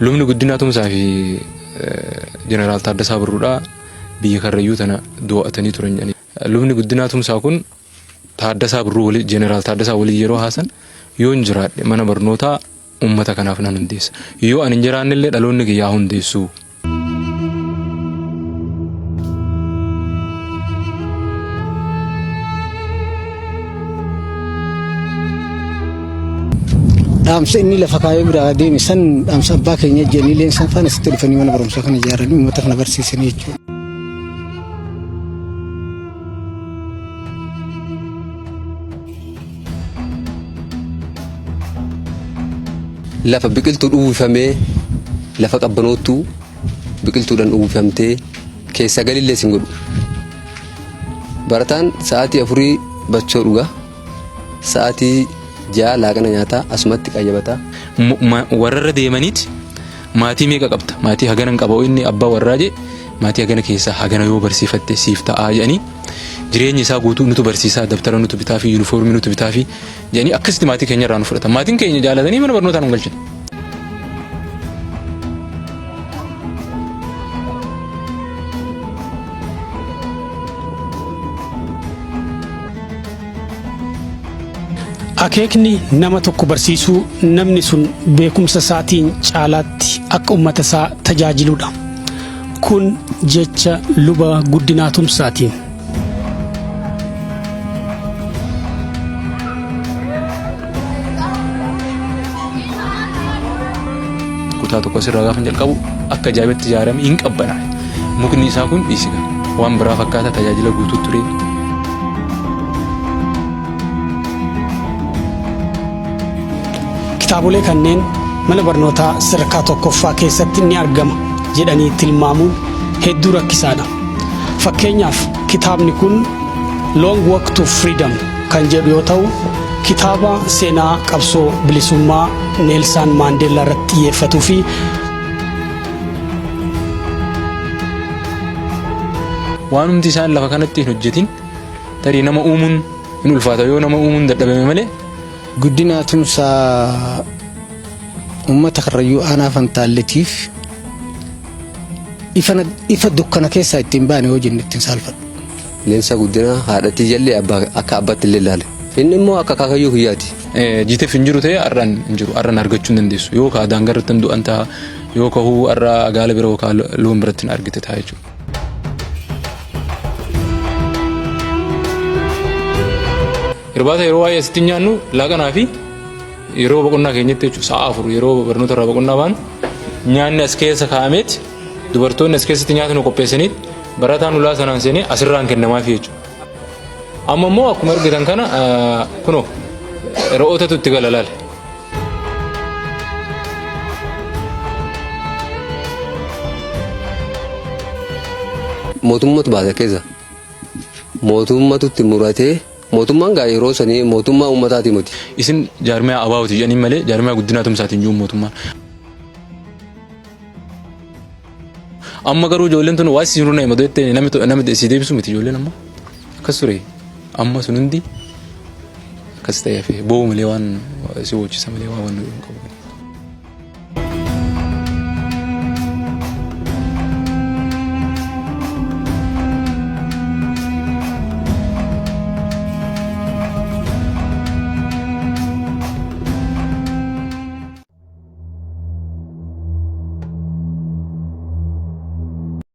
Lubni guddinaa tumsaa fi Jeneraal Taaddasaa Birruudhaa biyya Karrayyuu tana du'atanii turan jedhanii. Lubni guddinaa tumsaa kun Taaddasaa Birruu wali Jeneraal Taaddasaa walii yeroo haasan yoo hin jiraadhe mana barnootaa uummata kanaaf nan hundeessa. Yoo ani hin jiraannellee dhaloonni kiyyaa hundeessu. Dhaamsa inni lafa kaayee biraa deeme san dhaamsa abbaa keenya jennee leensan faana sitti dhufanii mana barumsaa kana ijaaranii uummata kana barsiisanii jechuudha. Lafa biqiltuu uwwifamee lafa qabbanootu biqiltuudhaan uwwifamtee keessa galillee sin godhu. Barataan sa'aatii 4 bachoo dhuga. Sa'aatii 6 laaqana nyaataa asumatti qayyabata. Warra deemaniiti maatii meeqa qabda? Maatii hagana hin qabu inni abbaa warraa je maatii hagana keessa hagana yoo barsiifatte siif ta'a jedhanii jireenyi isaa guutuu nutu barsiisaa dabtara nutu bitaa fi yuunifoormii nutu bitaa fi jedhanii akkasitti maatii keenya irraa nu fudhatan. Maatiin keenya jaalatanii mana barnootaa nu galchan. Akeekni nama tokko barsiisuu namni sun beekumsa isaatiin caalaatti akka uummata isaa tajaajiludha. Kun jecha luba guddinaa tumsaatiin. Kutaa tokko sirraa gaafa jalqabu akka ajaa'ibaatti ijaaramee hin qabbanaa. Mukni isaa kun dhiisiga waan biraa fakkaata tajaajila guutuu ture. Kitaabolee kanneen mana barnootaa sadarkaa tokkoffaa keessatti ni argama jedhanii tilmaamuun hedduu rakkisaadha. Fakkeenyaaf kitaabni kun Long Walk to Freedom kan jedhu yoo ta'u kitaaba seenaa qabsoo bilisummaa Neelsan Maandeellaa irratti xiyyeeffatuu fi waan humti isaan lafa kanatti hin hojjetin tarii nama uumuun hin ulfaata yoo nama uumuun dadhabame malee. Guddinaa tumsaa uummata Karrayyuu aanaa Fantaalleetiif ifa dukkana keessaa ittiin baane hojiin ittiin saalfadhu. Leensa guddinaa haadhatii jallee akka abbaatti illee ilaale. Inni immoo akka kaakayyuu hiyyaati. Jiiteef hin jiru ta'e arraan hin jiru arraan argachuu hin dandeessu yoo ka daangarratti hin du'an ta'a yoo ka huu arraa gaala bira yookaan loon biratti hin argite ta'a jechuudha. Irbaata yeroo waa'ee asitti nyaannu laaqanaa fi yeroo boqonnaa keenyatti jechuudha sa'a 4 yeroo barnoota irraa boqonnaa baanu nyaanni as keessa kaa'ameeti dubartoonni as keessatti nyaata nu qopheessaniit barataan ulaa sanaan seenee asirraan kennamaafi jechuudha. Amma immoo akkuma argitan kana kunoo re'ootatu itti gala laale. Mootummaatu baasa keessa mootummatu itti muratee. Mootummaan gaa yeroo sanii mootummaa uummataati miti. Isin jaarmiyaa abaawuti jedhanii malee jaarmiyaa guddinaa tumsaatiin jiru mootummaan. Amma garuu ijoolleen tun waa isin runaa himatu jettee namni si deebisu miti ijoolleen amma. Akkas ture amma sun hundi akkas ta'eef boo'u malee waan si hojjisa malee waan qabu.